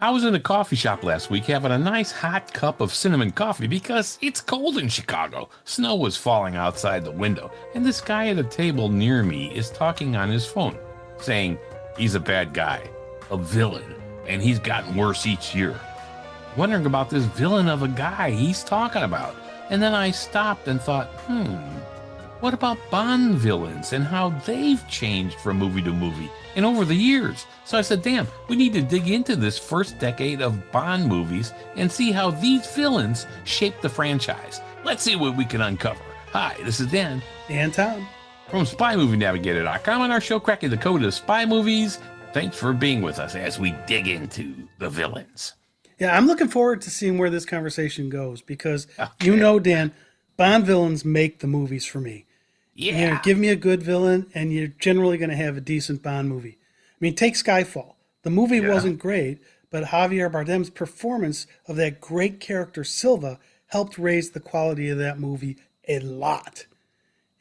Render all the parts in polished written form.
I was in a coffee shop last week having a nice hot cup of cinnamon coffee because it's cold in Chicago. Snow was falling outside the window, and this guy at a table near me is talking on his phone, saying he's a bad guy, a villain, and he's gotten worse each year. Wondering about this villain of a guy he's talking about. And then I stopped and thought, what about Bond villains and how they've changed from movie to movie and over the years? So I said, damn, we need to dig into this first decade of Bond movies and see how these villains shaped the franchise. Let's see what we can uncover. Hi, this is Dan. And Tom. From SpyMovieNavigator.com on our show Cracking the Code of Spy Movies. Thanks for being with us as we dig into the villains. Yeah, I'm looking forward to seeing where this conversation goes because, you know, Dan, Bond villains make the movies for me. Yeah. You know, give me a good villain, and you're generally going to have a decent Bond movie. I mean, take Skyfall. The movie wasn't great, but Javier Bardem's performance of that great character Silva helped raise the quality of that movie a lot.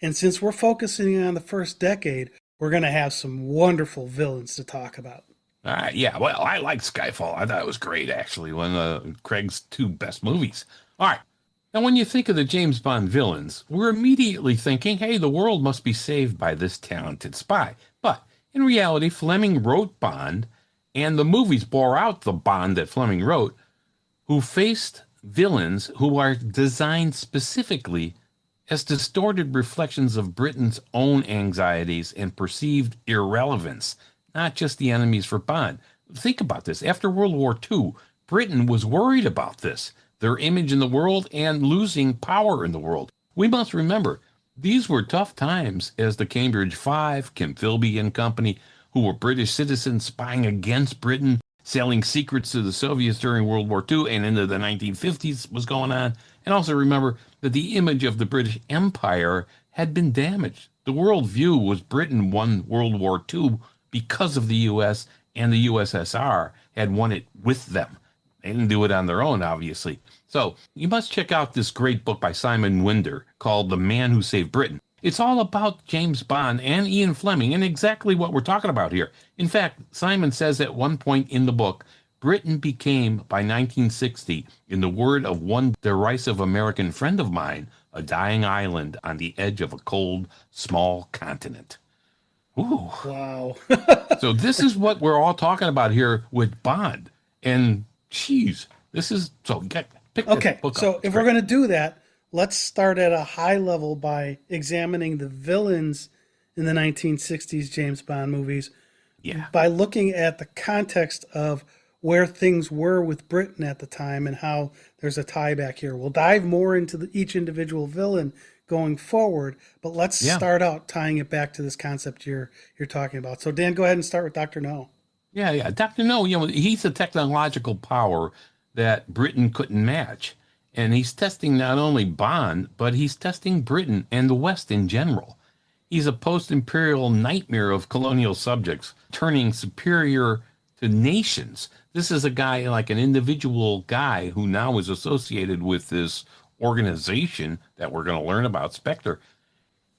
And since we're focusing on the first decade, we're going to have some wonderful villains to talk about. All right, yeah, well, I like Skyfall. I thought it was great, actually, one of Craig's two best movies. All right. Now, when you think of the James Bond villains, we're immediately thinking, hey, the world must be saved by this talented spy. But in reality, Fleming wrote Bond, and the movies bore out the Bond that Fleming wrote, who faced villains who are designed specifically as distorted reflections of Britain's own anxieties and perceived irrelevance, not just the enemies for Bond. Think about this. After World War II, Britain was worried about this, their image in the world and losing power in the world. We must remember, these were tough times as the Cambridge Five, Kim Philby and company, who were British citizens spying against Britain, selling secrets to the Soviets during World War II and into the 1950s was going on. And also remember that the image of the British Empire had been damaged. The world view was Britain won World War II because of the U.S., and the USSR had won it with them. They didn't do it on their own, obviously. So you must check out this great book by Simon Winder called The Man Who Saved Britain. It's all about James Bond and Ian Fleming and exactly what we're talking about here. In fact, Simon says at one point in the book, Britain became, by 1960, in the word of one derisive American friend of mine, a dying island on the edge of a cold, small continent. Ooh. Wow. So this is what we're all talking about here with Bond. And geez, this is so pick Okay, book so up. if we're going to do that, let's start at a high level by examining the villains in the 1960s James Bond movies. Yeah. By looking at the context of where things were with Britain at the time and how there's a tie back here. We'll dive more into each individual villain going forward, but let's start out tying it back to this concept you're talking about. So Dan, go ahead and start with Dr. No. Yeah. Dr. No, he's a technological power that Britain couldn't match. And he's testing not only Bond, but he's testing Britain and the West in general. He's a post-imperial nightmare of colonial subjects, turning superior to nations. This is a guy, like an individual guy, who now is associated with this organization that we're going to learn about, Spectre,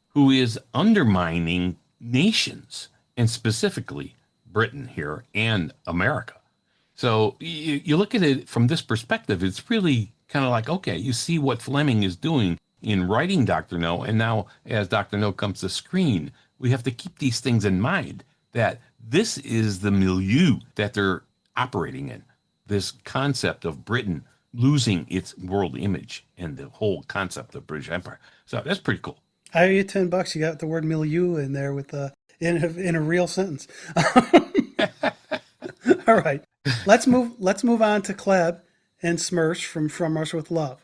who is undermining nations, and specifically Britain here and America. So you look at it from this perspective, it's really kind of like, okay, you see what Fleming is doing in writing Dr. No, and now as Dr. No comes to screen, we have to keep these things in mind, that this is the milieu that they're operating in, this concept of Britain losing its world image and the whole concept of British Empire. So that's pretty cool. I owe you $10. You got the word milieu in there with in a real sentence. All right, let's move on to Klebb and Smersh from Russia with Love.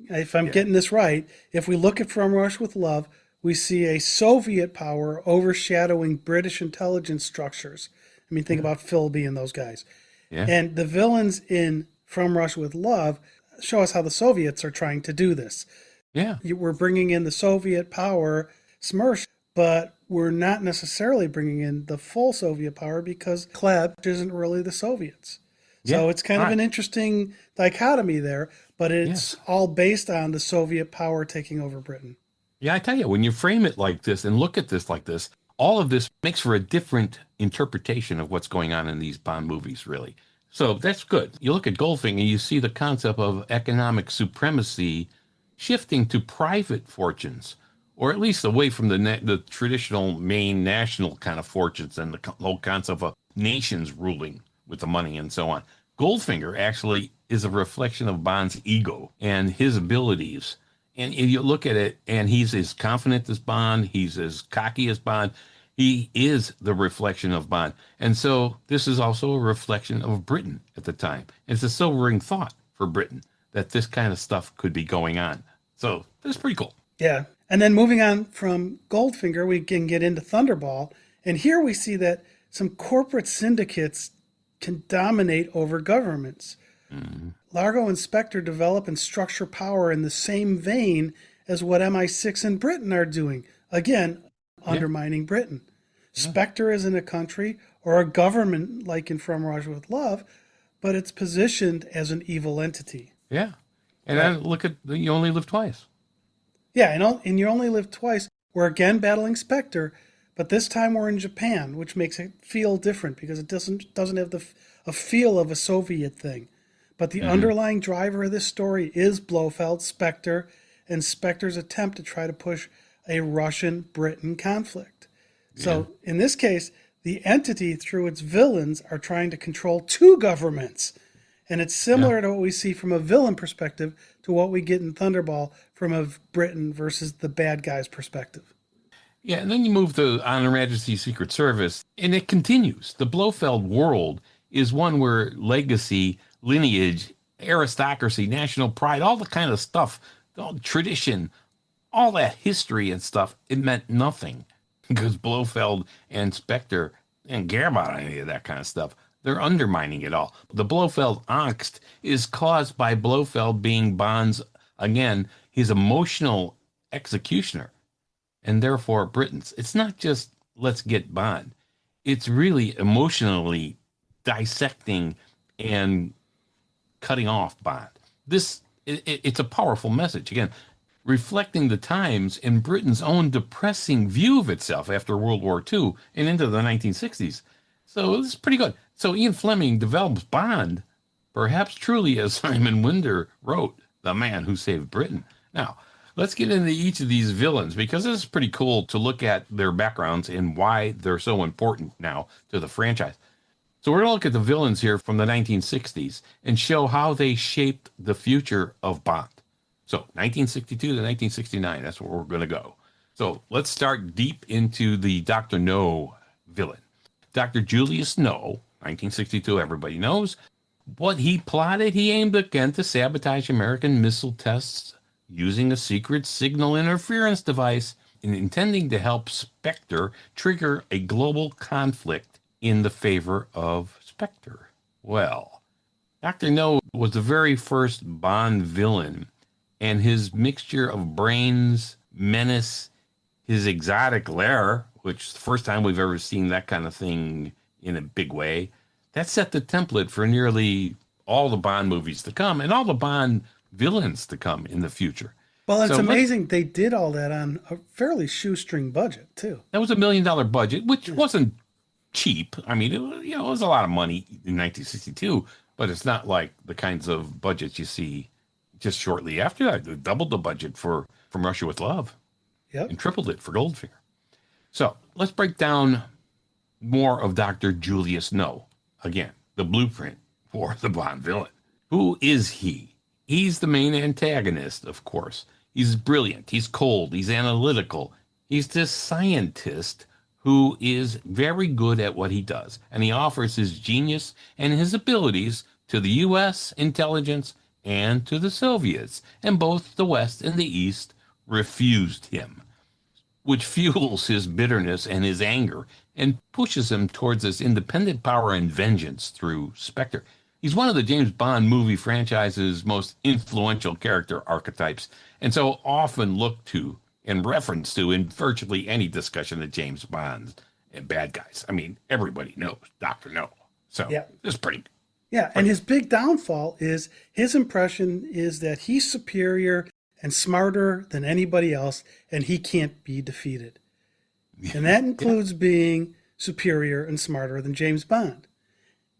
If I'm getting this right, if we look at From Russia with Love, we see a Soviet power overshadowing British intelligence structures. I mean, think about Philby and those guys. Yeah. And the villains in From Russia with Love show us how the Soviets are trying to do this. Yeah. We're bringing in the Soviet power, Smersh, but we're not necessarily bringing in the full Soviet power because Klebb isn't really the Soviets. So it's kind of an interesting dichotomy there, but it's all based on the Soviet power taking over Britain. Yeah, I tell you, when you frame it like this and look at this like this, all of this makes for a different interpretation of what's going on in these Bond movies, really. So that's good. You look at Goldfinger, you see the concept of economic supremacy shifting to private fortunes, or at least away from the traditional main national kind of fortunes and the whole concept of nations ruling with the money and so on. Goldfinger actually is a reflection of Bond's ego and his abilities. And you look at it, and he's as confident as Bond. He's as cocky as Bond. He is the reflection of Bond. And so this is also a reflection of Britain at the time. It's a sobering thought for Britain that this kind of stuff could be going on. So that's pretty cool. Yeah. And then moving on from Goldfinger, we can get into Thunderball. And here we see that some corporate syndicates can dominate over governments. Mm-hmm. Largo and Spectre develop and structure power in the same vein as what MI6 and Britain are doing. Again, undermining Britain. Spectre isn't a country or a government like in From Russia with Love, but it's positioned as an evil entity. Yeah. And then look at You Only Live Twice. Yeah, and You Only Live Twice. We're again battling Spectre, but this time we're in Japan, which makes it feel different because it doesn't have a feel of a Soviet thing. But the underlying driver of this story is Blofeld, Spectre, and Spectre's attempt to try to push a Russian-Britain conflict. So in this case, the entity through its villains are trying to control two governments. And it's similar to what we see from a villain perspective to what we get in Thunderball from a Britain versus the bad guy's perspective. Yeah, and then you move to On Her Majesty's Secret Service, and it continues. The Blofeld world is one where legacy, lineage, aristocracy, national pride, all the kind of stuff, all tradition, all that history and stuff, it meant nothing because Blofeld and Spectre didn't care about any of that kind of stuff. They're undermining it all. The Blofeld angst is caused by Blofeld being Bond's, again, his emotional executioner, and therefore Britain's. It's not just let's get Bond. It's really emotionally dissecting and cutting off Bond. It's a powerful message. Again, reflecting the times in Britain's own depressing view of itself after World War II and into the 1960s. So it's pretty good. So Ian Fleming develops Bond, perhaps truly as Simon Winder wrote, the man who saved Britain. Now, let's get into each of these villains because this is pretty cool to look at their backgrounds and why they're so important now to the franchise. So we're going to look at the villains here from the 1960s and show how they shaped the future of Bond. So 1962 to 1969, that's where we're going to go. So let's start deep into the Dr. No villain. Dr. Julius No, 1962, everybody knows. What he plotted, he aimed again to sabotage American missile tests using a secret signal interference device and intending to help Spectre trigger a global conflict in the favor of Spectre. Well, Dr. No was the very first Bond villain, and his mixture of brains, menace, his exotic lair, which is the first time we've ever seen that kind of thing in a big way, that set the template for nearly all the Bond movies to come and all the Bond villains to come in the future. Well, it's amazing they did all that on a fairly shoestring budget, too. That was $1 million budget, which wasn't cheap. I mean, it was a lot of money in 1962, but it's not like the kinds of budgets you see just shortly after that. They doubled the budget for From Russia with Love and tripled it for Goldfinger. So let's break down more of Dr. Julius No. Again, the blueprint for the Bond villain. Who is he? He's the main antagonist, of course. He's brilliant. He's cold. He's analytical. He's this scientist who is very good at what he does. And he offers his genius and his abilities to the U.S. intelligence and to the Soviets. And both the West and the East refused him, which fuels his bitterness and his anger and pushes him towards this independent power and vengeance through Spectre. He's one of the James Bond movie franchise's most influential character archetypes, and so often looked to and referenced to in virtually any discussion of James Bond and bad guys. I mean, everybody knows Dr. No. So it's pretty. Yeah, and his big downfall is his impression is that he's superior and smarter than anybody else, and he can't be defeated. And that includes being superior and smarter than James Bond.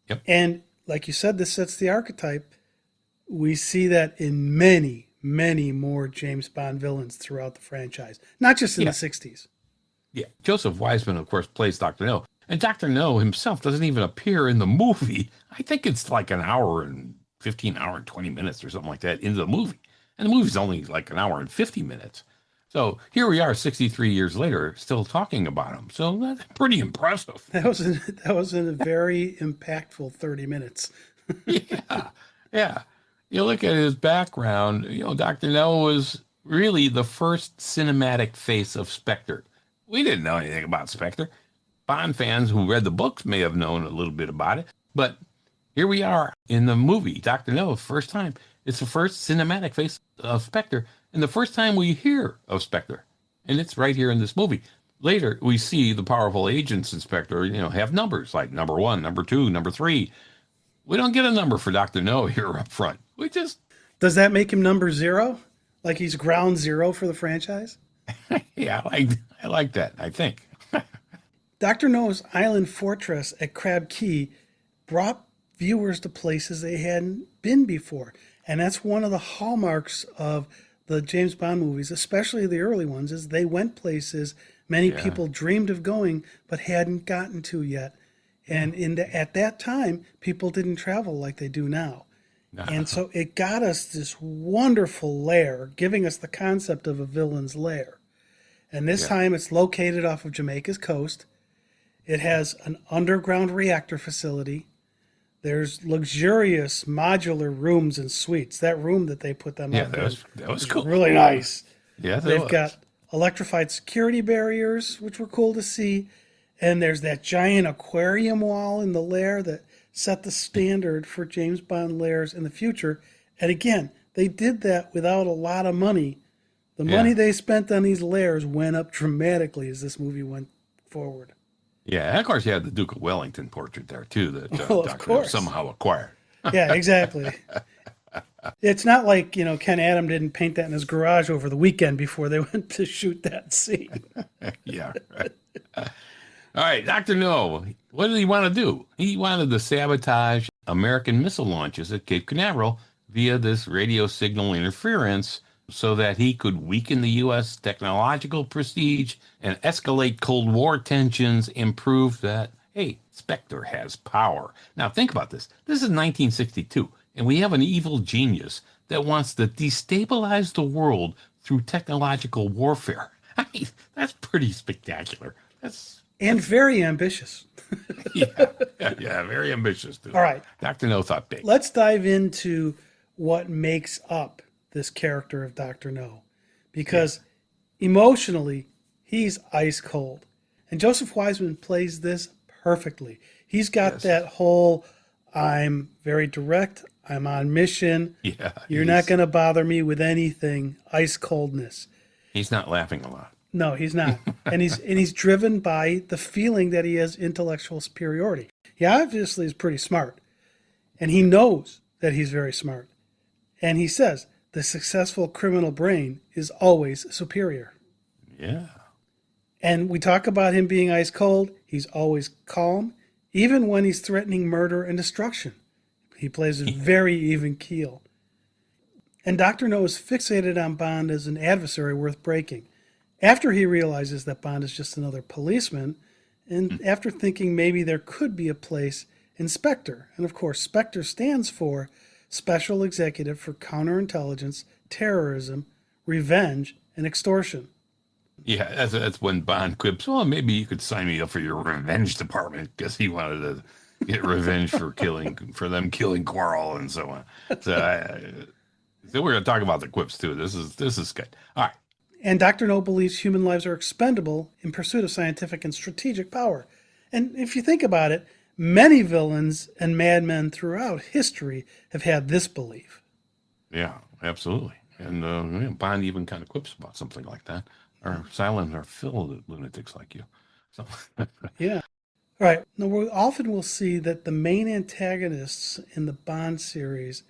Yep. And like you said, this sets the archetype. We see that in many, many more James Bond villains throughout the franchise, not just in the 60s. Yeah. Joseph Wiseman, of course, plays Dr. No. And Dr. No himself doesn't even appear in the movie. I think it's like an hour and 20 minutes or something like that into the movie. And the movie's only like an hour and 50 minutes. So here we are 63 years later, still talking about him. So that's pretty impressive. That was a very impactful 30 minutes. Yeah. Yeah. You look at his background, Dr. No was really the first cinematic face of Spectre. We didn't know anything about Spectre. Bond fans who read the books may have known a little bit about it, but here we are in the movie, Dr. No, first time. It's the first cinematic face of Spectre, and the first time we hear of Spectre. And it's right here in this movie. Later, we see the powerful agents in Spectre, have numbers like number 1, number 2, number 3. We don't get a number for Dr. No here up front. We just... Does that make him number 0? Like he's ground 0 for the franchise? Yeah, I like that, I think. Dr. No's island fortress at Crab Key brought viewers to places they hadn't been before. And that's one of the hallmarks of the James Bond movies, especially the early ones, is they went places many people dreamed of going but hadn't gotten to yet. And at that time, people didn't travel like they do now. And so it got us this wonderful lair, giving us the concept of a villain's lair. And this time it's located off of Jamaica's coast. It has an underground reactor facility. There's luxurious modular rooms and suites. That room that they put them up in that was cool. Really nice. Yeah, they've got electrified security barriers, which were cool to see. And there's that giant aquarium wall in the lair that set the standard for James Bond lairs in the future. And again, they did that without a lot of money. The money they spent on these lairs went up dramatically as this movie went forward. Yeah, and of course you had the Duke of Wellington portrait there too that Dr. No somehow acquired. Yeah, exactly. It's not like, Ken Adam didn't paint that in his garage over the weekend before they went to shoot that scene. Yeah. Right. All right, Dr. No, what did he want to do? He wanted to sabotage American missile launches at Cape Canaveral via this radio signal interference so that he could weaken the U.S. technological prestige and escalate Cold War tensions and prove that, hey, Spectre has power. Now, think about this. This is 1962, and we have an evil genius that wants to destabilize the world through technological warfare. I mean, that's pretty spectacular. And very ambitious. yeah, very ambitious, too. All right. Dr. No thought big. Let's dive into what makes up this character of Dr. No. Because emotionally, he's ice cold. And Joseph Wiseman plays this perfectly. He's got that whole, I'm very direct, I'm on mission, you're not going to bother me with anything, ice coldness. He's not laughing a lot. No, he's not. And he's driven by the feeling that he has intellectual superiority. He obviously is pretty smart. And he knows that he's very smart. And he says, the successful criminal brain is always superior. Yeah. And we talk about him being ice cold. He's always calm, even when he's threatening murder and destruction. He plays a very even keel. And Dr. No is fixated on Bond as an adversary worth breaking. After he realizes that Bond is just another policeman, and after thinking maybe there could be a place in Spectre. And of course, Spectre stands for Special Executive for Counterintelligence, Terrorism, Revenge, and Extortion. Yeah, that's when Bond quips, well, maybe you could sign me up for your revenge department, because he wanted to get revenge for them killing Quarrel and so on. So we're going to talk about the quips too. This is good. All right. And Dr. No believes human lives are expendable in pursuit of scientific and strategic power. And if you think about it, many villains and madmen throughout history have had this belief. Yeah, absolutely. And Bond even kind of quips about something like that. Our silent are filled with lunatics like you. So. Yeah. All right. Now, we often will see that the main antagonists in the Bond series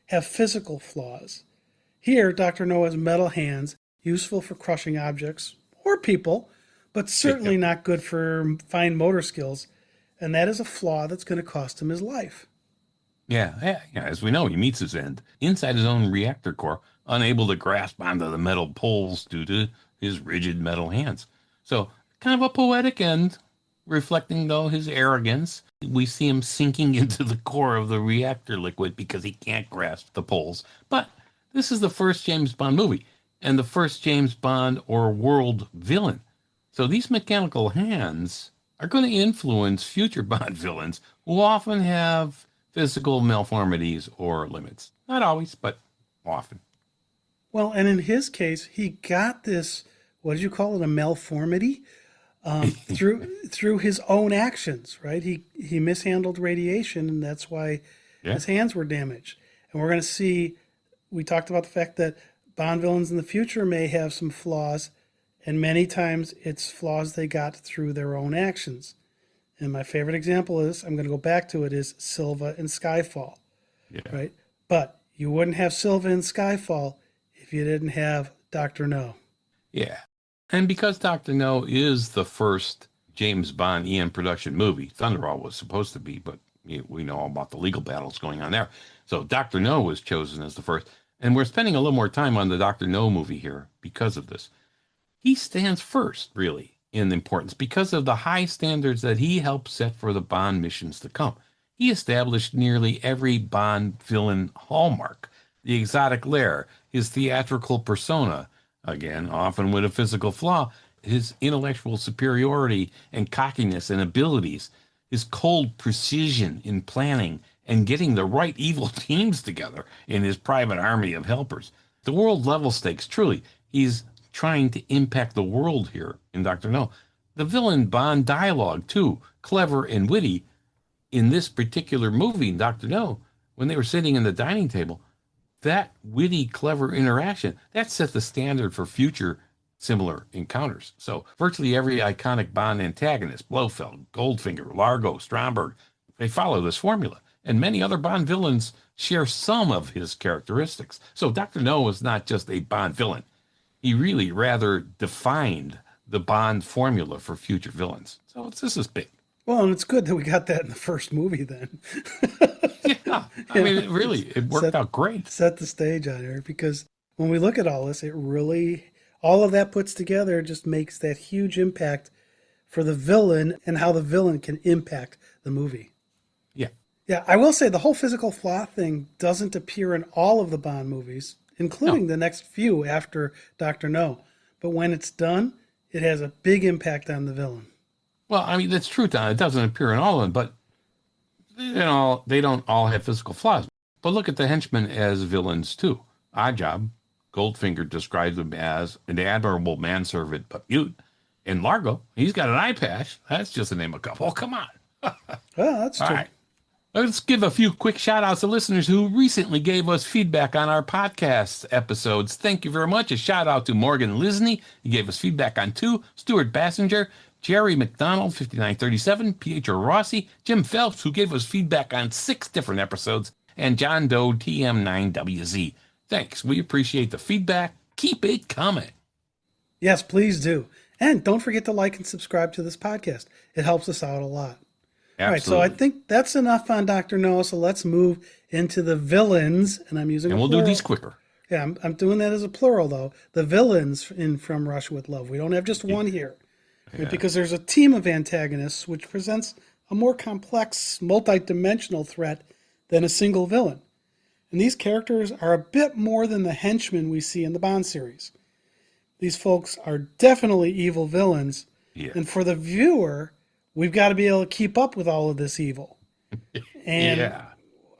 have physical flaws. Here, Dr. No has metal hands, useful for crushing objects or people, but certainly not good for fine motor skills. And that is a flaw that's going to cost him his life. Yeah, as we know, he meets his end inside his own reactor core, unable to grasp onto the metal poles due to his rigid metal hands. So, kind of a poetic end, reflecting, though, his arrogance. We see him sinking into the core of the reactor liquid because he can't grasp the poles. But this is the first James Bond movie and the first James Bond or world villain. So, these mechanical hands are going to influence future Bond villains who often have physical malformities or limits. Not always, but often. Well, and in his case, he got this, what did you call it, a malformity? Through his own actions, right? He mishandled radiation, and that's why Yeah. his hands were damaged. And we're going to see. We talked about the fact that Bond villains in the future may have some flaws, and many times it's flaws they got through their own actions. And my favorite example is, I'm going to go back to it, is Silva in Skyfall, Yeah. right? But you wouldn't have Silva in Skyfall if you didn't have Dr. No. Yeah. And because Dr. No is the first James Bond EM production movie, Thunderball was supposed to be, but we know all about the legal battles going on there. So Dr. No was chosen as the first. And we're spending a little more time on the Dr. No movie here because of this. He stands first, really, in importance because of the high standards that he helped set for the Bond missions to come. He established nearly every Bond villain hallmark, the exotic lair, his theatrical persona, again, often with a physical flaw, his intellectual superiority and cockiness and abilities, his cold precision in planning and getting the right evil teams together in his private army of helpers. The world level stakes, truly. He's trying to impact the world here in Dr. No. The villain Bond dialogue, too, clever and witty. In this particular movie, Dr. No, when they were sitting in the dining table, that witty, clever interaction, that set the standard for future similar encounters. So virtually every iconic Bond antagonist, Blofeld, Goldfinger, Largo, Stromberg, they follow this formula. And many other Bond villains share some of his characteristics. So Dr. No was not just a Bond villain. He really rather defined the Bond formula for future villains. So this is big. Well, and it's good that we got that in the first movie then. Yeah, I mean, it worked out great. Set the stage on here, because when we look at all this, it really, all of that puts together just makes that huge impact for the villain and how the villain can impact the movie. Yeah. Yeah, I will say the whole physical flaw thing doesn't appear in all of the Bond movies, including the next few after Dr. No. But when it's done, it has a big impact on the villain. Well, I mean, that's true, Don. It doesn't appear in all of them, but they don't all have physical flaws. But look at the henchmen as villains, too. Oddjob, Goldfinger describes him as an admirable manservant, but mute. In Largo, he's got an eye patch. That's just to name a couple. Come on. Oh, that's true. All right. Let's give a few quick shout outs to listeners who recently gave us feedback on our podcast episodes. Thank you very much. A shout out to Morgan Lisney. He gave us feedback on 2. Stuart Bassinger, Jerry McDonald, 5937, Pietro Rossi, Jim Phelps, who gave us feedback on 6 different episodes, and John Doe, TM9WZ. Thanks. We appreciate the feedback. Keep it coming. Yes, please do. And don't forget to like and subscribe to this podcast. It helps us out a lot. Absolutely. All right, so I think that's enough on Dr. No, so let's move into the villains, and I'm using and a we'll plural. do these quicker. Yeah, I'm doing that as a plural, though. The villains in From Russia with Love. We don't have just one here. Yeah. Because there's a team of antagonists which presents a more complex, multi-dimensional threat than a single villain. And these characters are a bit more than the henchmen we see in the Bond series. These folks are definitely evil villains. Yeah. And for the viewer, we've got to be able to keep up with all of this evil. And Yeah.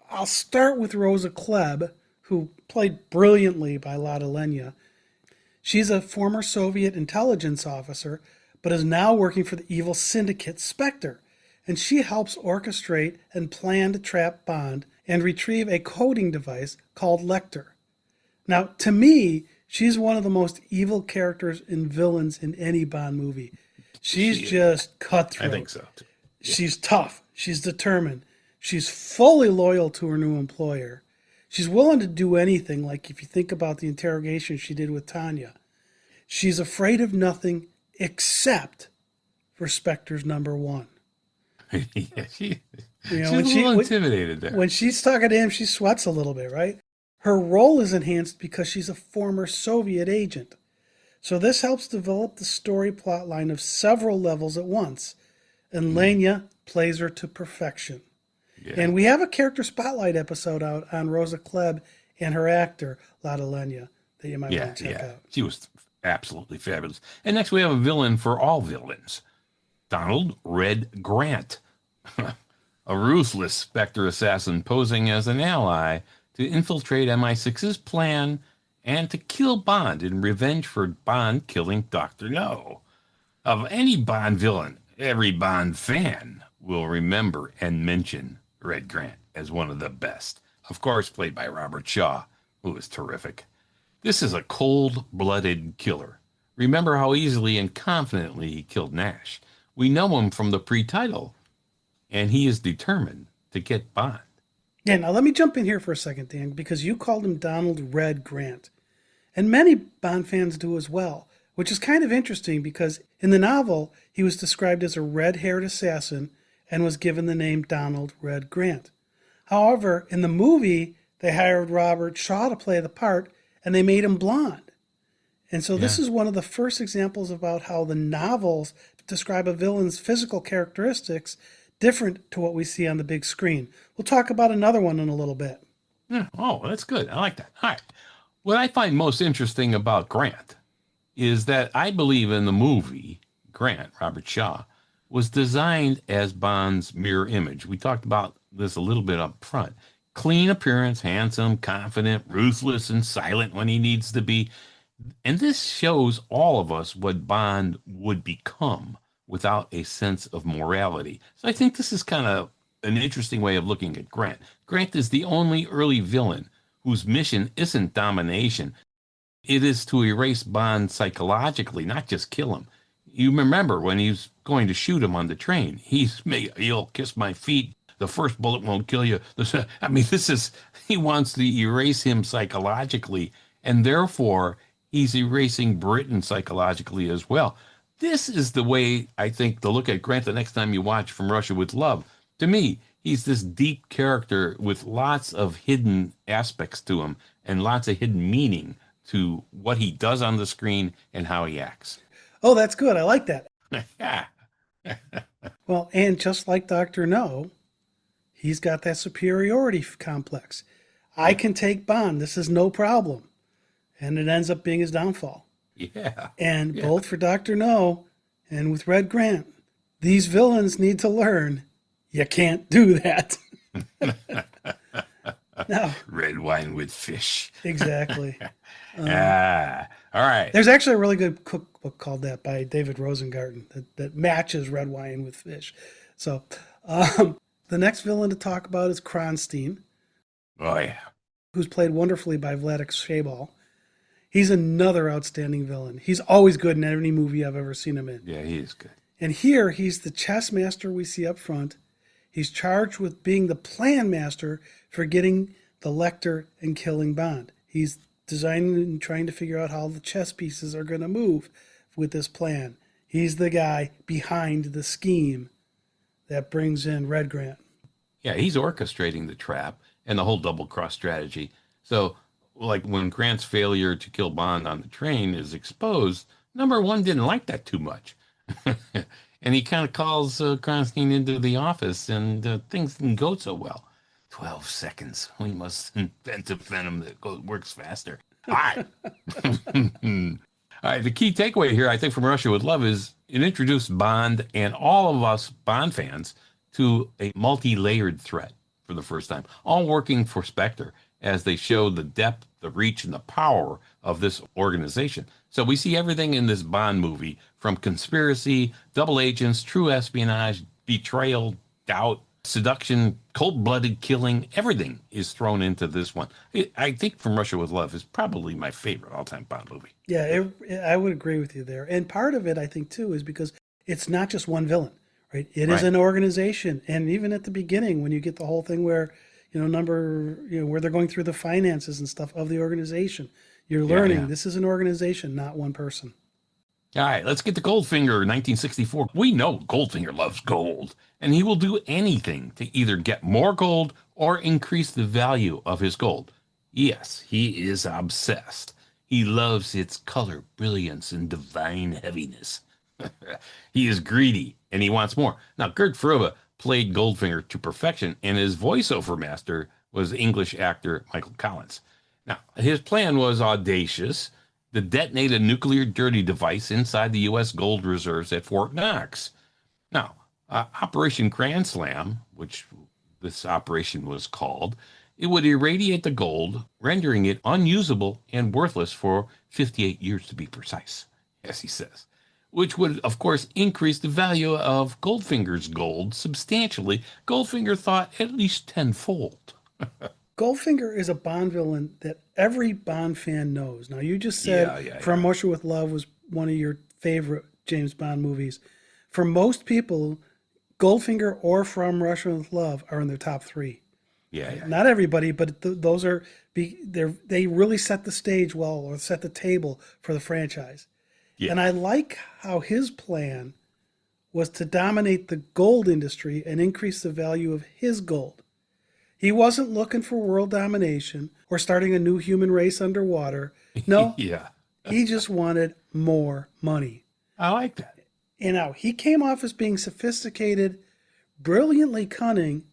I'll start with Rosa Klebb, who played brilliantly by Lada Lenya. She's a former Soviet intelligence officer, but is now working for the evil syndicate Spectre. And she helps orchestrate and plan to trap Bond and retrieve a coding device called Lecter. Now, to me, she's one of the most evil characters and villains in any Bond movie. She's just cutthroat. I think so, too. Yeah. She's tough. She's determined. She's fully loyal to her new employer. She's willing to do anything, like if you think about the interrogation she did with Tanya. She's afraid of nothing except for Spectre's number one. Yeah, You know, She's a little intimidated there. when she's talking to him, she sweats a little bit, right? Her role is enhanced because she's a former Soviet agent. So this helps develop the story plot line of several levels at once. And Lenya plays her to perfection. Yeah. And we have a character spotlight episode out on Rosa Klebb and her actor, Lada Lenya, that you might want to check out. She was absolutely fabulous. And next we have a villain for all villains, Donald Red Grant, a ruthless Spectre assassin posing as an ally to infiltrate MI6's plan and to kill Bond in revenge for Bond killing Dr. No. Of any Bond villain, every Bond fan will remember and mention Red Grant as one of the best. Of course, played by Robert Shaw, who is terrific. This is a cold-blooded killer. Remember how easily and confidently he killed Nash. We know him from the pre-title, and he is determined to get Bond. Yeah, now let me jump in here for a second, Dan, because you called him Donald Red Grant. And many Bond fans do as well, which is kind of interesting because in the novel, he was described as a red-haired assassin and was given the name Donald Red Grant. However, in the movie, they hired Robert Shaw to play the part, and they made him blonde. And so this is one of the first examples about how the novels describe a villain's physical characteristics different to what we see on the big screen. We'll talk about another one in a little bit. Yeah. Oh, that's good. I like that. All right. What I find most interesting about Grant is that I believe in the movie, Grant, Robert Shaw, was designed as Bond's mirror image. We talked about this a little bit up front. Clean appearance, handsome, confident, ruthless, and silent when he needs to be. And this shows all of us what Bond would become without a sense of morality. So I think this is kind of an interesting way of looking at Grant. Grant is the only early villain whose mission isn't domination. It is to erase Bond psychologically, not just kill him. You remember when he's going to shoot him on the train, he'll kiss my feet. The first bullet won't kill you. He wants to erase him psychologically, and therefore he's erasing Britain psychologically as well. This is the way I think to look at Grant the next time you watch From Russia with Love. To me, he's this deep character with lots of hidden aspects to him and lots of hidden meaning to what he does on the screen and how he acts. Oh, that's good. I like that. Well, and just like Dr. No, he's got that superiority complex. I can take Bond. This is no problem. And it ends up being his downfall. Yeah. And both for Dr. No and with Red Grant, these villains need to learn you can't do that. Now, red wine with fish. Exactly. All right. There's actually a really good cookbook called that by David Rosengarten that matches red wine with fish. So the next villain to talk about is Kronstein. Oh, yeah. Who's played wonderfully by Vladek Shabal. He's another outstanding villain. He's always good in any movie I've ever seen him in. Yeah, he is good. And here, he's the chess master we see up front. He's charged with being the plan master for getting the Lecter and killing Bond. He's designing and trying to figure out how the chess pieces are going to move with this plan. He's the guy behind the scheme that brings in Red Grant. Yeah, he's orchestrating the trap and the whole double-cross strategy. So, like when Grant's failure to kill Bond on the train is exposed, number one didn't like that too much. And he kind of calls Kronstein into the office, and things didn't go so well. 12 seconds. We must invent a venom that works faster. All right. All right. The key takeaway here, I think, from Russia with Love is it introduced Bond and all of us Bond fans to a multi-layered threat for the first time, all working for Spectre as they show the depth, the reach, and the power of this organization. So we see everything in this Bond movie, from conspiracy, double agents, true espionage, betrayal, doubt, seduction, cold-blooded killing. Everything is thrown into this one. I think From Russia with Love is probably my favorite all-time Bond movie. Yeah, I would agree with you there. And part of it, I think, too, is because it's not just one villain, right? It is an organization. And even at the beginning, when you get the whole thing where, where they're going through the finances and stuff of the organization, you're learning this is an organization, not one person. All right, let's get to Goldfinger, 1964. We know Goldfinger loves gold, and he will do anything to either get more gold or increase the value of his gold. Yes, he is obsessed. He loves its color, brilliance, and divine heaviness. He is greedy, and he wants more. Now, Gert Fruba played Goldfinger to perfection, and his voiceover master was English actor Michael Collins. Now, his plan was audacious to detonate a nuclear dirty device inside the U.S. gold reserves at Fort Knox. Now, Operation Grand Slam, which this operation was called, it would irradiate the gold, rendering it unusable and worthless for 58 years to be precise, as he says, which would, of course, increase the value of Goldfinger's gold substantially. Goldfinger thought at least tenfold. Goldfinger is a Bond villain that every Bond fan knows. Now, you just said From Russia with Love was one of your favorite James Bond movies. For most people, Goldfinger or From Russia with Love are in their top three. Not everybody, but those are they really set the stage well, or set the table for the franchise. And I like how his plan was to dominate the gold industry and increase the value of his gold. He wasn't looking for world domination or starting a new human race underwater. No, he just wanted more money. I like that. And now he came off as being sophisticated, brilliantly cunning.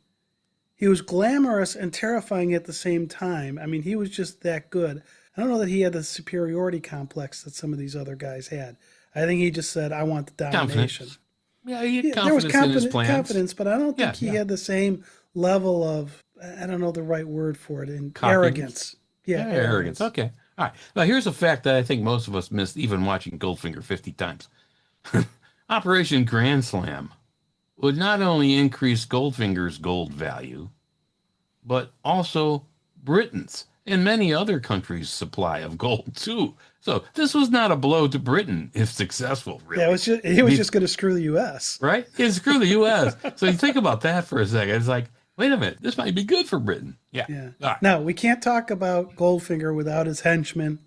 He was glamorous and terrifying at the same time. I mean, he was just that good. I don't know that he had the superiority complex that some of these other guys had. I think he just said, I want the domination. Confidence. Yeah, he had confidence in his plans. Confidence, but I don't think he had the same level of, I don't know the right word for it, in Confidence. arrogance. Arrogance. Okay. All right. Now, here's a fact that I think most of us missed even watching Goldfinger 50 times. Operation Grand Slam would not only increase Goldfinger's gold value, but also Britain's and many other countries' supply of gold, too. So this was not a blow to Britain if successful, really. Yeah, he was just going to screw the U.S. Right? Yeah, screw the U.S. So you think about that for a second. It's like, wait a minute, this might be good for Britain. Yeah. Right. Now, we can't talk about Goldfinger without his henchman,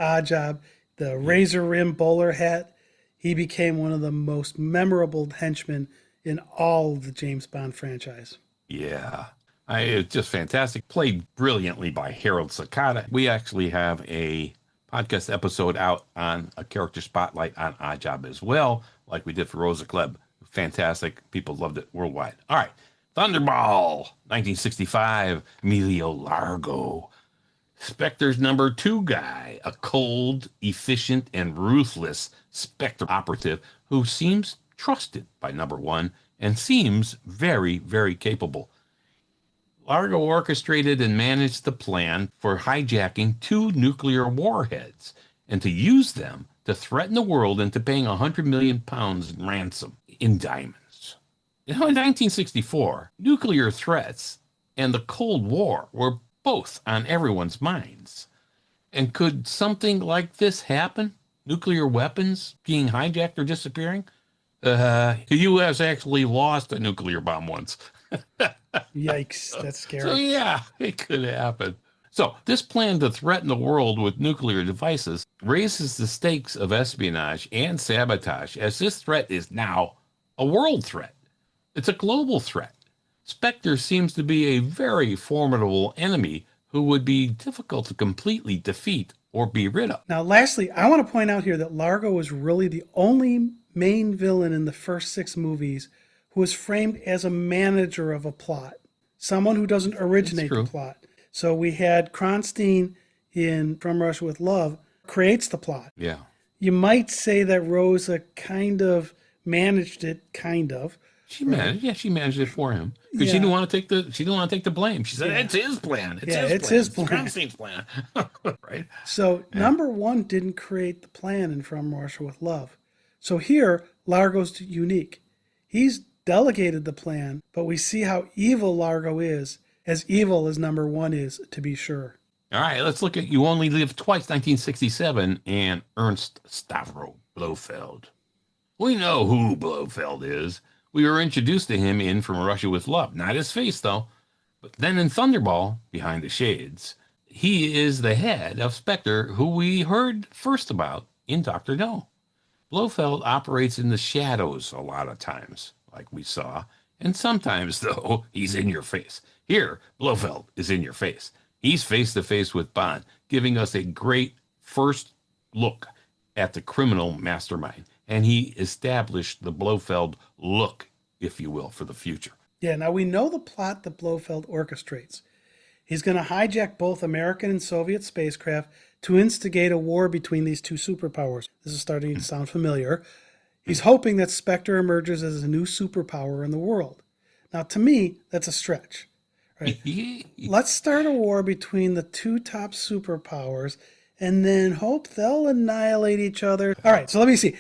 Oddjob, the razor rim bowler hat. He became one of the most memorable henchmen in all of the James Bond franchise. Yeah. It's just fantastic. Played brilliantly by Harold Sakata. We actually have a podcast episode out on a character spotlight on Oddjob as well, like we did for Rosa Klebb. Fantastic. People loved it worldwide. All right. Thunderball, 1965, Emilio Largo. Spectre's number 2 guy, a cold, efficient, and ruthless Spectre operative who seems trusted by number 1 and seems very, very capable. Largo orchestrated and managed the plan for hijacking 2 nuclear warheads and to use them to threaten the world into paying £100 million in ransom in diamonds. In 1964, nuclear threats and the Cold War were both on everyone's minds. And could something like this happen? Nuclear weapons being hijacked or disappearing? The U.S. actually lost a nuclear bomb once. Yikes, that's scary. So yeah, it could happen. So this plan to threaten the world with nuclear devices raises the stakes of espionage and sabotage, as this threat is now a world threat. It's a global threat. Spectre seems to be a very formidable enemy who would be difficult to completely defeat or be rid of. Now, lastly, I want to point out here that Largo was really the only main villain in the first 6 movies who was framed as a manager of a plot, someone who doesn't originate the plot. So we had Kronstein in From Russia with Love creates the plot. Yeah. You might say that Rosa kind of managed it, kind of. She managed, she managed it for him because she didn't want to take the blame. She said it's his plan. It's his plan. Kronstein's plan, right? So number 1 didn't create the plan in From Russia with Love. So here Largo's unique. He's delegated the plan, but we see how evil Largo is, as evil as number 1 is, to be sure. All right, let's look at You Only Live Twice, 1967, and Ernst Stavro Blofeld. We know who Blofeld is. We were introduced to him in From Russia with Love. Not his face, though. But then in Thunderball, Behind the Shades, he is the head of Spectre, who we heard first about in Dr. No. Blofeld operates in the shadows a lot of times, like we saw, and sometimes, though, he's in your face. Here, Blofeld is in your face. He's face to face with Bond, giving us a great first look at the criminal mastermind. And he established the Blofeld look, if you will, for the future. Yeah, now we know the plot that Blofeld orchestrates. He's going to hijack both American and Soviet spacecraft to instigate a war between these two superpowers. This is starting to sound familiar. He's hoping that Spectre emerges as a new superpower in the world. Now, to me, that's a stretch. Right? Let's start a war between the two top superpowers and then hope they'll annihilate each other. All right, so let me see.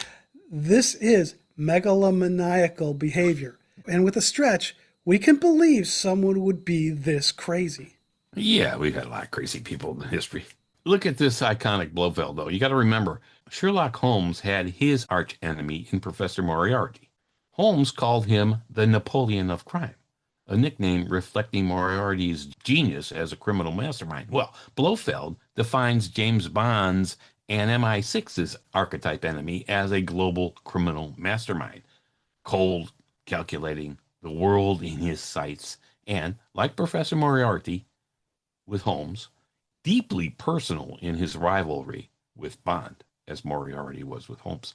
This is megalomaniacal behavior. And with a stretch, we can believe someone would be this crazy. Yeah, we've had a lot of crazy people in history. Look at this iconic Blofeld, though. You got to remember, Sherlock Holmes had his arch enemy in Professor Moriarty. Holmes called him the Napoleon of crime, a nickname reflecting Moriarty's genius as a criminal mastermind. Well, Blofeld defines James Bond's and MI6's archetype enemy as a global criminal mastermind, cold, calculating, the world in his sights, and, like Professor Moriarty with Holmes, deeply personal in his rivalry with Bond, as Moriarty was with Holmes.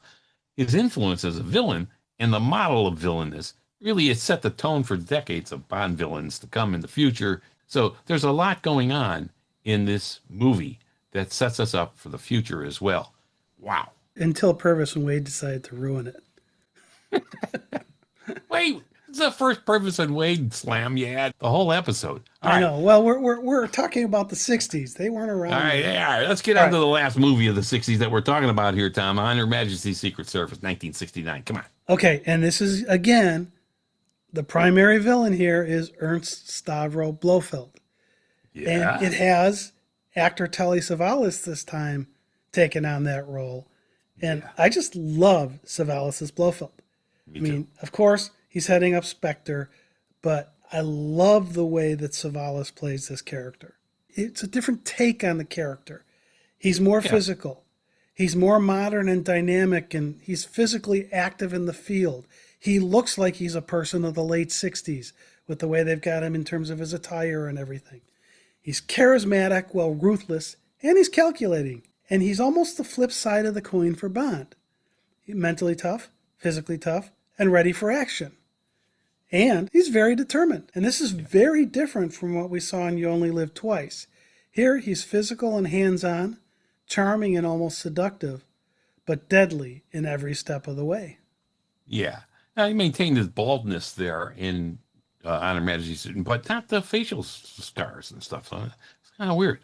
His influence as a villain and the model of villainous really it set the tone for decades of Bond villains to come in the future. So there's a lot going on in this movie that sets us up for the future as well. Wow. Until Purvis and Wade decided to ruin it. Wait, it's the first Purvis and Wade slam you had the whole episode. I know. Well, we're talking about the 60s. They weren't around. All right. Let's get on to the last movie of the 60s that we're talking about here, Tom. On Her Majesty's Secret Service, 1969. Come on. Okay, and this is, again, the primary villain here is Ernst Stavro Blofeld. Yeah. And it has actor Telly Savalas this time taking on that role. And I just love Savalas's Blofeld. Me too. Of course, he's heading up Spectre, but I love the way that Savalas plays this character. It's a different take on the character. He's more physical. He's more modern and dynamic, and he's physically active in the field. He looks like he's a person of the late 60s with the way they've got him in terms of his attire and everything. He's charismatic, well, ruthless, and he's calculating. And he's almost the flip side of the coin for Bond. He's mentally tough, physically tough, and ready for action. And he's very determined. And this is very different from what we saw in You Only Live Twice. Here, he's physical and hands-on, charming and almost seductive, but deadly in every step of the way. Yeah. Now, he maintained his baldness there in On Her Majesty's, but not the facial scars and stuff. So it's kind of weird.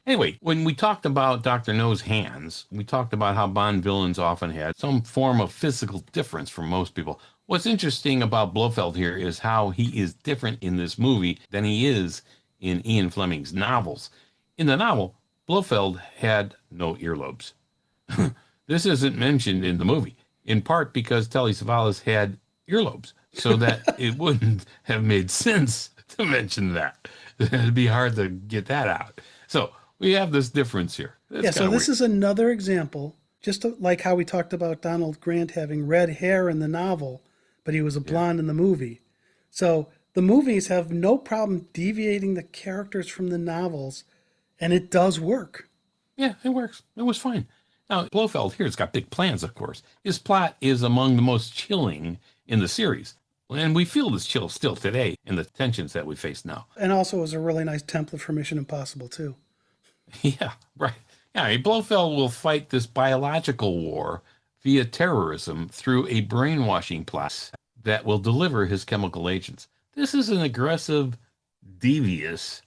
Anyway, when we talked about Dr. No's hands, we talked about how Bond villains often had some form of physical difference from most people. What's interesting about Blofeld here is how he is different in this movie than he is in Ian Fleming's novels. In the novel, Blofeld had no earlobes. This isn't mentioned in the movie, in part because Telly Savalas had earlobes, so that it wouldn't have made sense to mention that. It'd be hard to get that out. So we have this difference here. So this is another example, just like how we talked about Donald Grant having red hair in the novel, but he was a blonde in the movie. So the movies have no problem deviating the characters from the novels, and it does work. Yeah, it works. It was fine. Now, Blofeld here has got big plans, of course. His plot is among the most chilling in the series. And we feel this chill still today in the tensions that we face now. And also it was a really nice template for Mission Impossible, too. Yeah, right. Yeah, Blofeld will fight this biological war via terrorism through a brainwashing plot that will deliver his chemical agents. This is an aggressive, devious,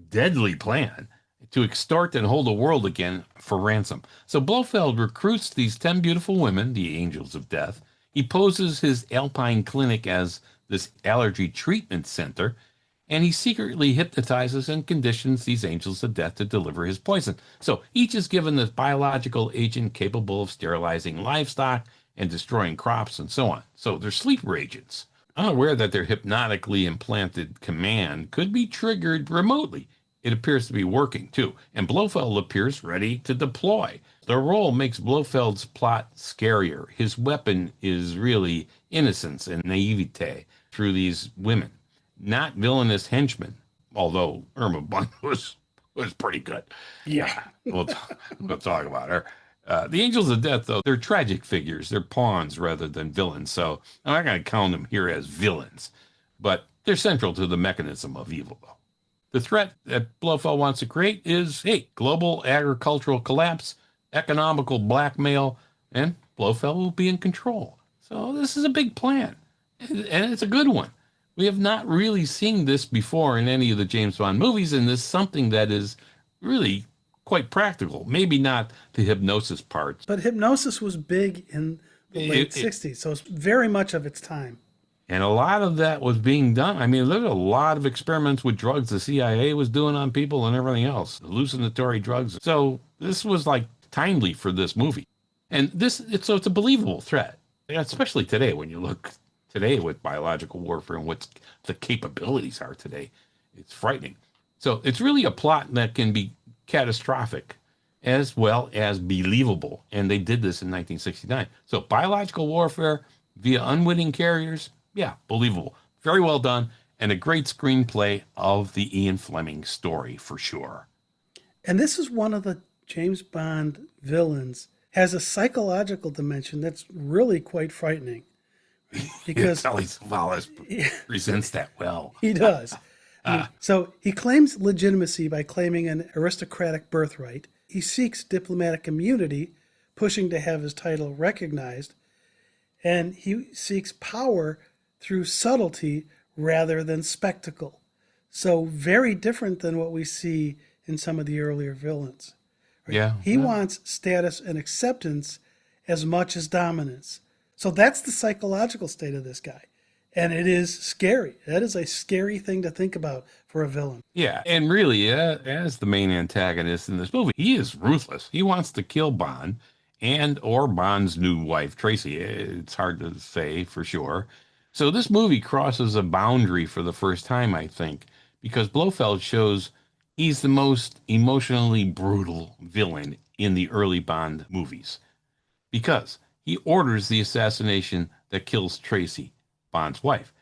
deadly plan to extort and hold the world again for ransom. So Blofeld recruits these 10 beautiful women, the angels of death. He poses his Alpine clinic as this allergy treatment center, and he secretly hypnotizes and conditions these angels of death to deliver his poison. So each is given this biological agent capable of sterilizing livestock and destroying crops and so on. So they're sleeper agents, unaware that their hypnotically implanted command could be triggered remotely It appears to be working too, and Blofeld appears ready to deploy. The role makes Blofeld's plot scarier. His weapon is really innocence and naivete through these women, not villainous henchmen, although Irma Bunt was pretty good. Yeah. We'll talk about her. The Angels of Death, though, they're tragic figures. They're pawns rather than villains. So I'm not going to count them here as villains, but they're central to the mechanism of evil, though. The threat that Blofeld wants to create is, hey, global agricultural collapse, economical blackmail, and Blofeld will be in control. So this is a big plan, and it's a good one. We have not really seen this before in any of the James Bond movies, and this is something that is really quite practical. Maybe not the hypnosis part. But hypnosis was big in the late 60s, so it's very much of its time. And a lot of that was being done. I mean, there's a lot of experiments with drugs the CIA was doing on people and everything else, hallucinatory drugs. So this was like timely for this movie. And it's a believable threat, especially today when you look today with biological warfare and what the capabilities are today. It's frightening. So it's really a plot that can be catastrophic as well as believable. And they did this in 1969. So biological warfare via unwitting carriers, yeah, believable. Very well done. And a great screenplay of the Ian Fleming story for sure. And this is one of the James Bond villains, has a psychological dimension that's really quite frightening. Because Telly Savalas presents that well. He does. So he claims legitimacy by claiming an aristocratic birthright. He seeks diplomatic immunity, pushing to have his title recognized. And he seeks power through subtlety rather than spectacle. So very different than what we see in some of the earlier villains. Right? Yeah. He wants status and acceptance as much as dominance. So that's the psychological state of this guy. And it is scary. That is a scary thing to think about for a villain. Yeah. And really, as the main antagonist in this movie, he is ruthless. He wants to kill Bond and or Bond's new wife, Tracy. It's hard to say for sure. So this movie crosses a boundary for the first time, I think, because Blofeld shows he's the most emotionally brutal villain in the early Bond movies. Because he orders the assassination that kills Tracy, Bond's wife,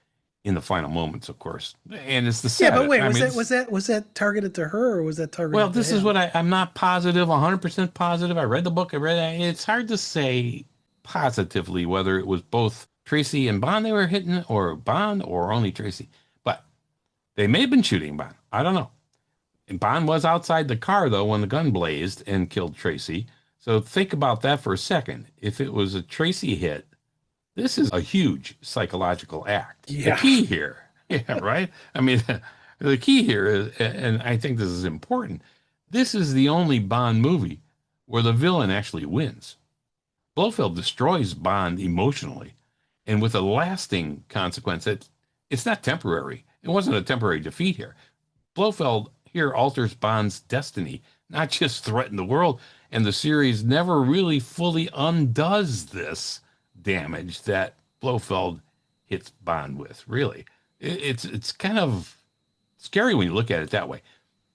in the final moments, of course. And it's the set. Yeah, but wait, was that targeted to her or was that targeted Well, to this him? is what I'm not positive, 100% positive. I read the book. It's hard to say positively whether it was both Tracy and Bond they were hitting, or Bond, or only Tracy. But they may have been shooting Bond. I don't know. And Bond was outside the car, though, when the gun blazed and killed Tracy. So think about that for a second. If it was a Tracy hit, this is a huge psychological act. Yeah. The key here, yeah, right? I mean, the key here is, and I think this is important, this is the only Bond movie where the villain actually wins. Blofeld destroys Bond emotionally, and with a lasting consequence. It's not temporary. It wasn't a temporary defeat here. Blofeld here alters Bond's destiny, not just threaten the world. And the series never really fully undoes this damage that Blofeld hits Bond with. Really, it's kind of scary when you look at it that way.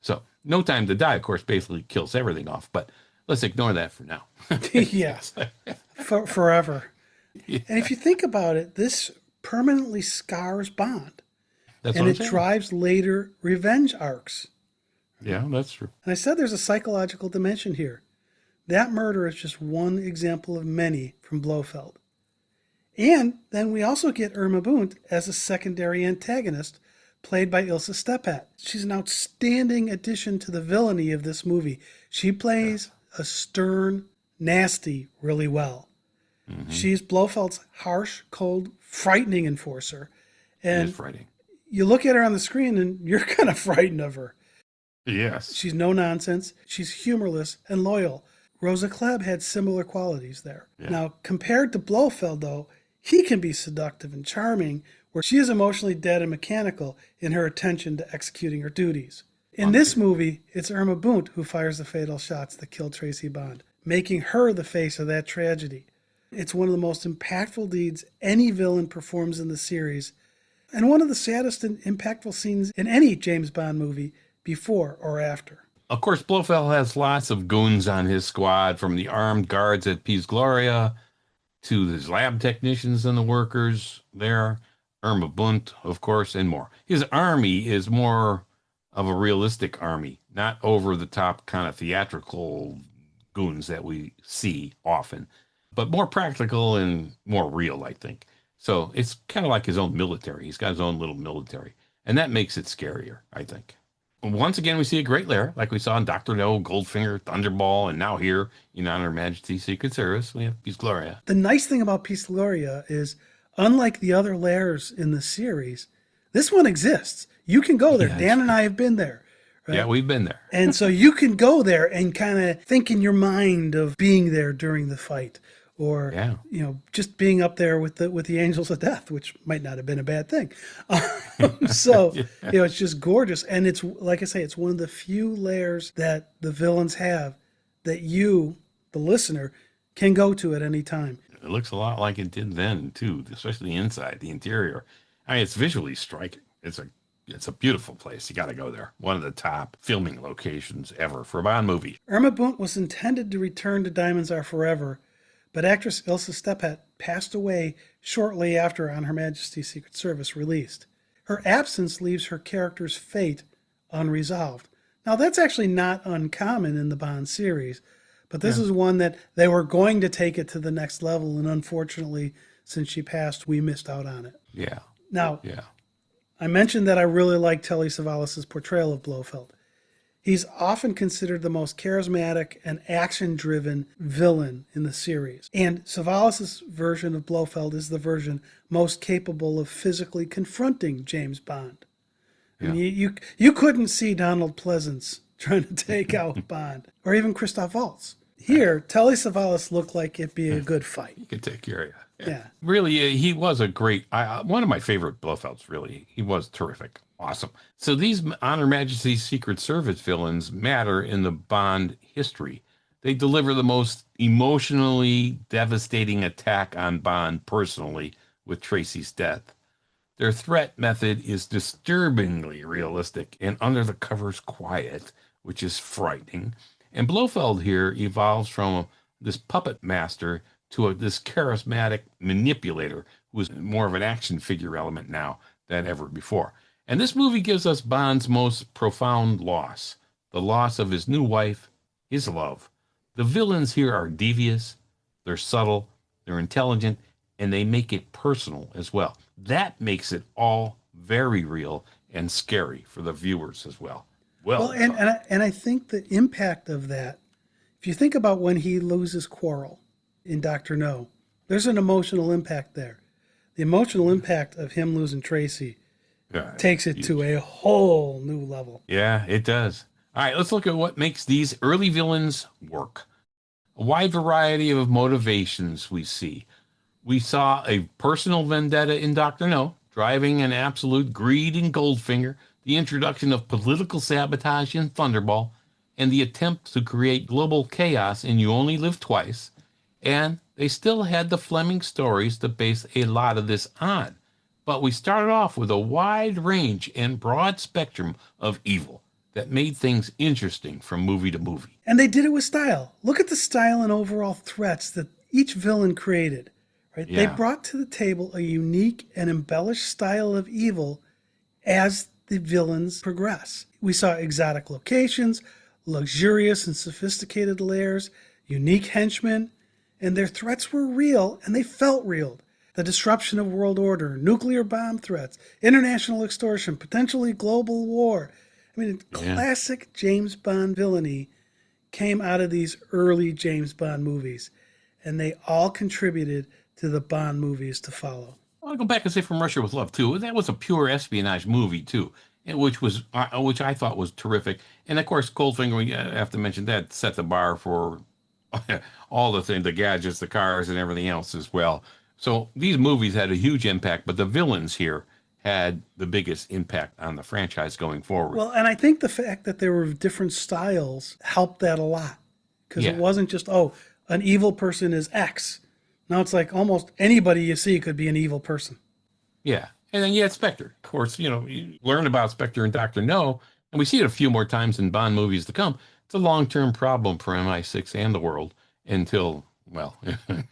So, No Time to Die, of course, basically kills everything off. But let's ignore that for now. Yes, forever. Yeah. And if you think about it, this permanently scars Bond. And it drives later revenge arcs. Yeah, that's true. And I said there's a psychological dimension here. That murder is just one example of many from Blofeld. And then we also get Irma Bunt as a secondary antagonist, played by Ilse Steppat. She's an outstanding addition to the villainy of this movie. She plays a stern, nasty really well. Mm-hmm. She's Blofeld's harsh, cold, frightening enforcer. And it is frightening. You look at her on the screen and you're kind of frightened of her. Yes. She's no nonsense. She's humorless and loyal. Rosa Klebb had similar qualities there. Yeah. Now, compared to Blofeld, though, he can be seductive and charming, where she is emotionally dead and mechanical in her attention to executing her duties. In this movie, it's Irma Bunt who fires the fatal shots that kill Tracy Bond, making her the face of that tragedy. It's one of the most impactful deeds any villain performs in the series, and one of the saddest and impactful scenes in any James Bond movie, before or after. Of course, Blofeld has lots of goons on his squad, from the armed guards at Piz Gloria to his lab technicians and the workers there, Irma Bunt, of course, and more. His army is more of a realistic army, not over the top kind of theatrical goons that we see often, but more practical and more real, I think. So it's kind of like his own military. He's got his own little military, and that makes it scarier, I think. Once again, we see a great lair, like we saw in Dr. No, Goldfinger, Thunderball, and now here in On Her Majesty's Secret Service, we have Peace Gloria. The nice thing about Peace Gloria is, unlike the other lairs in the series, this one exists. You can go there. Dan and I have been there. Right? Yeah, we've been there. And so you can go there and kind of think in your mind of being there during the fight, or just being up there with the angels of death, which might not have been a bad thing. It's just gorgeous, and it's, like I say, it's one of the few layers that the villains have that you, the listener, can go to at any time. It looks a lot like it did then too, especially the inside, the interior. I mean, it's visually striking. It's a beautiful place. You got to go there. One of the top filming locations ever for a Bond movie. Irma Bunt was intended to return to Diamonds Are Forever, but actress Ilse Steppat passed away shortly after On Her Majesty's Secret Service released. Her absence leaves her character's fate unresolved. Now, that's actually not uncommon in the Bond series, but this is one that they were going to take it to the next level, and unfortunately, since she passed, we missed out on it. Yeah. Now, I mentioned that I really like Telly Savalas' portrayal of Blofeld. He's often considered the most charismatic and action-driven villain in the series. And Savalas' version of Blofeld is the version most capable of physically confronting James Bond. Yeah. I mean, you couldn't see Donald Pleasance trying to take out Bond, or even Christoph Waltz. Here, Telly Savalas looked like it'd be a good fight. He could take care of you. Yeah. Really, he was a great, one of my favorite Blofelds, really. He was terrific. Awesome. So these On Her Majesty's Secret Service villains matter in the Bond history. They deliver the most emotionally devastating attack on Bond personally with Tracy's death. Their threat method is disturbingly realistic and under the covers quiet, which is frightening. And Blofeld here evolves from this puppet master to this charismatic manipulator who is more of an action figure element now than ever before. And this movie gives us Bond's most profound loss, the loss of his new wife, his love. The villains here are devious, they're subtle, they're intelligent, and they make it personal as well. That makes it all very real and scary for the viewers as well. And I think the impact of that, if you think about when he loses Quarrel in Dr. No, there's an emotional impact there. The emotional impact of him losing Tracy takes it to a whole new level. Yeah, it does. All right, let's look at what makes these early villains work. A wide variety of motivations we see. We saw a personal vendetta in Dr. No, driving an absolute greed in Goldfinger, the introduction of political sabotage in Thunderball, and the attempt to create global chaos in You Only Live Twice. And they still had the Fleming stories to base a lot of this on. But we started off with a wide range and broad spectrum of evil that made things interesting from movie to movie. And they did it with style. Look at the style and overall threats that each villain created. Right? Yeah. They brought to the table a unique and embellished style of evil as the villains progress. We saw exotic locations, luxurious and sophisticated lairs, unique henchmen, and their threats were real and they felt real. The disruption of world order, nuclear bomb threats, international extortion, potentially global war. I mean, classic James Bond villainy came out of these early James Bond movies, and they all contributed to the Bond movies to follow. I'll go back and say From Russia with Love, too. That was a pure espionage movie, too, which I thought was terrific. And, of course, Goldfinger, we have to mention that, set the bar for all the things, the gadgets, the cars, and everything else as well. So these movies had a huge impact, but the villains here had the biggest impact on the franchise going forward. Well, and I think the fact that there were different styles helped that a lot. Because it wasn't just, an evil person is X. Now it's like almost anybody you see could be an evil person. Yeah. And then you had Spectre. Of course, you learn about Spectre and Dr. No, And we see it a few more times in Bond movies to come. It's a long-term problem for MI6 and the world until, well,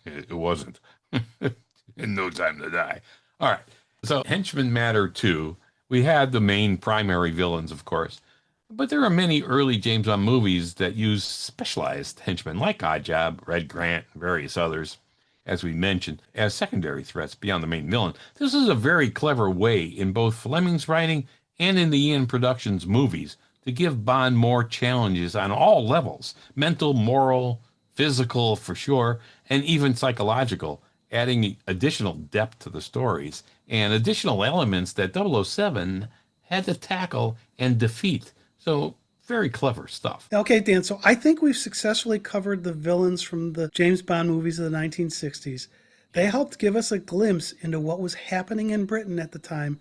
it wasn't. In No Time to Die. All right. So henchmen matter too. We had the main primary villains, of course. But there are many early James Bond movies that use specialized henchmen like Oddjob, Red Grant, and various others, as we mentioned, as secondary threats beyond the main villain. This is a very clever way in both Fleming's writing and in the Ian Productions movies to give Bond more challenges on all levels, mental, moral, physical for sure, and even psychological, adding additional depth to the stories and additional elements that 007 had to tackle and defeat. So very clever stuff. Okay, Dan, so I think we've successfully covered the villains from the James Bond movies of the 1960s. They helped give us a glimpse into what was happening in Britain at the time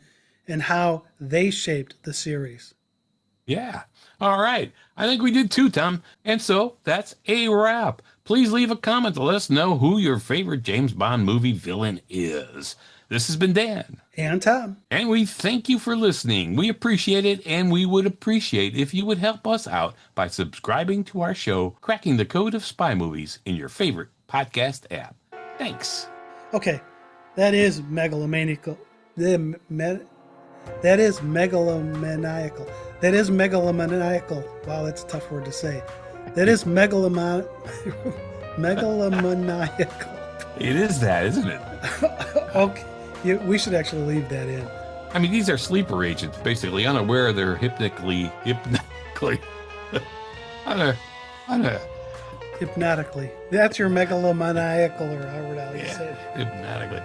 and how they shaped the series. Yeah. All right. I think we did too, Tom. And so that's a wrap. Please leave a comment to let us know who your favorite James Bond movie villain is. This has been Dan. And Tom. And we thank you for listening. We appreciate it, and we would appreciate if you would help us out by subscribing to our show, Cracking the Code of Spy Movies, in your favorite podcast app. Thanks. Okay, that is megalomaniacal. That is megalomaniacal. That is megalomaniacal. Wow, that's a tough word to say. That is megalomaniacal. It is that, isn't it? Okay, we should actually leave that in. I mean, these are sleeper agents, basically unaware they're hypnotically, hypnotically. That's your megalomaniacal, or however you say it. hypnotically.